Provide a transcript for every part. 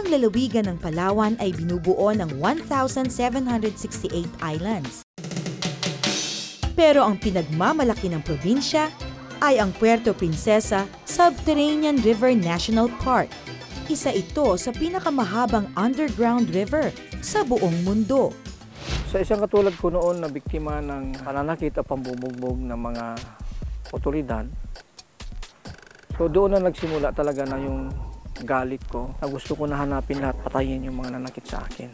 Ang lalawigan ng Palawan ay binubuo ng 1,768 islands. Pero ang pinagmamalaki ng probinsya ay ang Puerto Princesa Subterranean River National Park. Isa ito sa pinakamahabang underground river sa buong mundo. Sa isang katulad ko noon na biktima ng pananakit at pambubugbog ng mga otoridad, so doon na nagsimula talaga na yung galit ko, na gusto ko na hanapin lahat, patayin yung mga nanakit sa akin.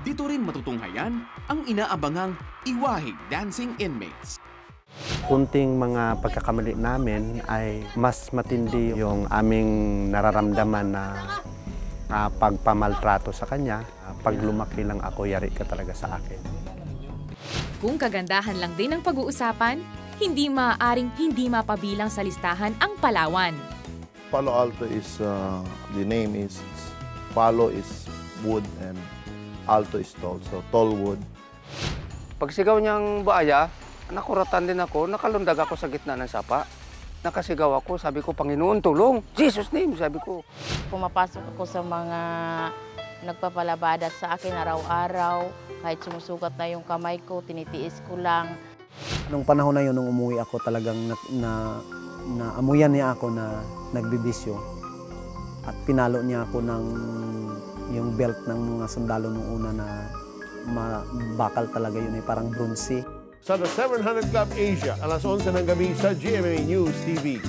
Dito rin matutunghayan ang inaabangang iwahig dancing inmates. Kunting mga pagkakamali namin ay mas matindi yung aming nararamdaman na pagpamaltrato sa kanya. Pag lumaki lang ako, yari ka talaga sa akin. Kung kagandahan lang din ang pag-uusapan, hindi maaaring hindi mapabilang sa listahan ang Palawan. Palo Alto is, the name is, Palo is wood and Alto is tall, so tall wood. Pag sigaw niyang buaya, nakuratan din ako, nakalundag ako sa gitna ng sapa. Nakasigaw ako, sabi ko, Panginoon, tulong! Jesus name, sabi ko. Pumapasok ako sa mga nagpapalabada sa akin araw-araw. Kahit sumusugat na yung kamay ko, tinitiis ko lang. Nung panahon na yun, nung umuwi ako, talagang naamuyan niya ako na nagbibisyo. At pinalo niya ako ng yung belt ng mga sundalo nung una na bakal talaga yun, parang bronze. Sa The 700 Club Asia, alas 11 ng gabi sa GMA News TV.